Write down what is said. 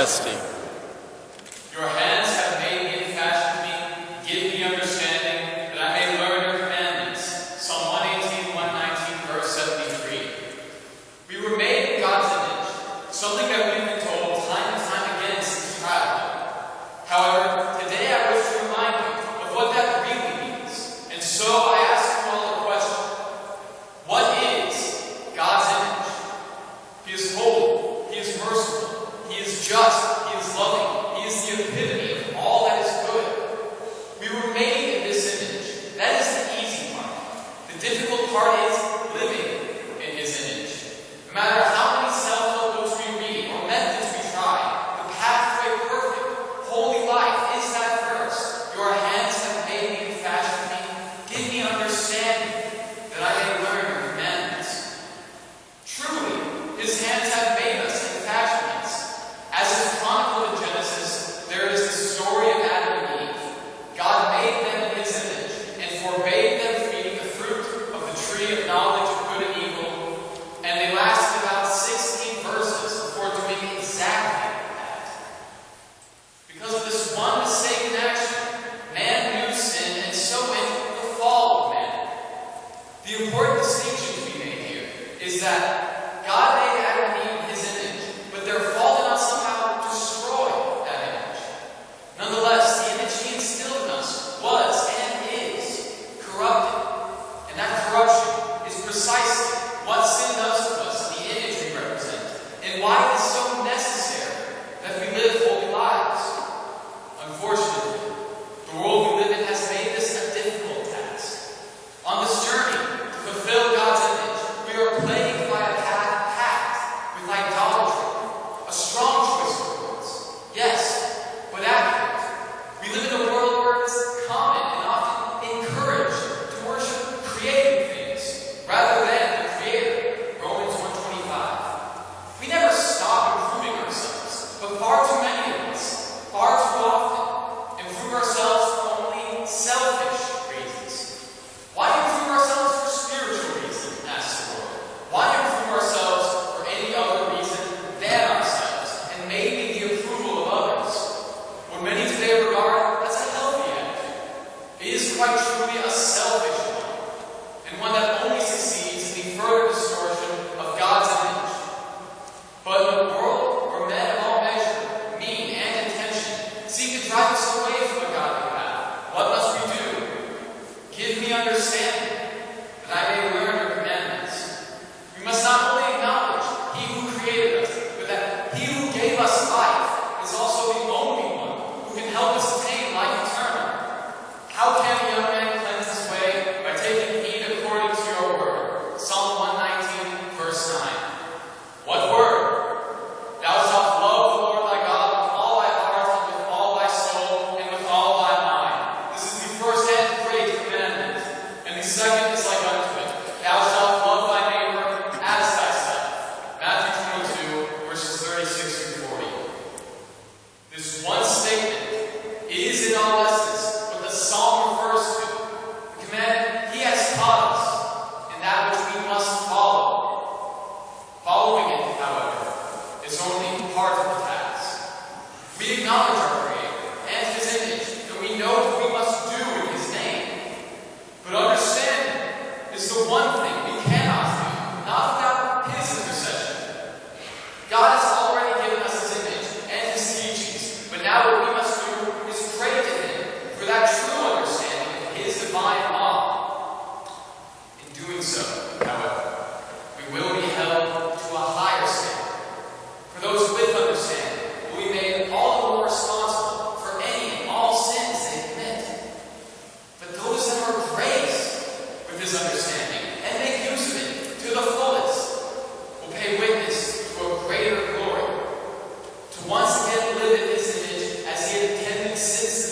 testing. Your hands have made me and fashioned me. Give me understanding, that I may learn your commandments. Psalm 118, 119, verse 73. We were made in God's image, something that we've been told time and time again since childhood. However, today I wish to remind you of what that really means. And so I ask you all a question. What is God's image? He is holy. He is merciful. He is just. He is loving. He is the epitome of all that is good. We were made in this image. That is the easy part. The difficult part is living in His image. No matter how many self-help books we read or methods we try, the pathway perfect, holy life is that first. Your hands have made me and fashioned me. Give me understanding, that I may learn your commandments. Truly, His hands have made us and fashioned us. As is chronicled in Genesis, there is the story of Adam and Eve. God made them in His image and forbade them from eating the fruit of the tree of knowledge of good and evil, and they lasted about 16 verses before doing exactly that. Because of this one mistaken action, man knew sin, and so went the fall of man. The important distinction to be made here is that God made Adam and Eve in His image, but their fall did not somehow destroy that image. Nonetheless, the image He instilled in us was and is corrupted. And that corruption is precisely what sin does to us in the image we represent, and why it is so necessary that we live holy lives. Unfortunately, the world we live in has made this a difficult task. On this journey to fulfill God's image, we are plagued by a path packed with idolatry. A strong choice of words. Yes, but accurate. We live in a world where it's common and often encouraged to worship created things rather than the Creator. Romans 1:25. We never stop improving ourselves, but far too many of us, far too often, improve ourselves for only selfish reasons. Why improve ourselves for spiritual reasons? Asks the Lord. Why improve ourselves for any other reason than ourselves, and maybe the approval of others? What many today regard as a healthy attitude. It is quite truly a selfish one, and one that only succeeds in the further distortion of God's image. But in a world where men of all measure, mean, and intention seek to drive us away from the godly path, what must we do? Give me understanding, that I may learn your commandments. We must not only acknowledge He who created us, but that He who gave us life is also the only one who can help us attain life eternal. How can a young man cleanse his way? By taking heed according to your word. Psalm 119, verse 9. What word? Thou shalt love the Lord thy God with all thy heart, and with all thy soul, and with all thy mind. This is the first and great commandment. And the second is like unto it. Thou shalt love thy neighbor as thyself. Matthew 22, verses 36 through 40. This one statement is in all essence what the psalm refers to. The commandment He has taught us, and that which we must follow. Following it, however, is only part of the task. We acknowledge our Creator and His image, and we know what we must do in His name. But understanding is the one thing we cannot do, not without His intercession. God has already given us His image and His teachings, but now what we must do is pray to Him for that true understanding of His divine law. In doing so, however, we will be held to a higher standard. For those with understanding will be made all the more responsible for any and all sins they commit. But those that are graced with this understanding and make use of it to the fullest will pay witness to a greater glory, to once again live in His image as He had intended since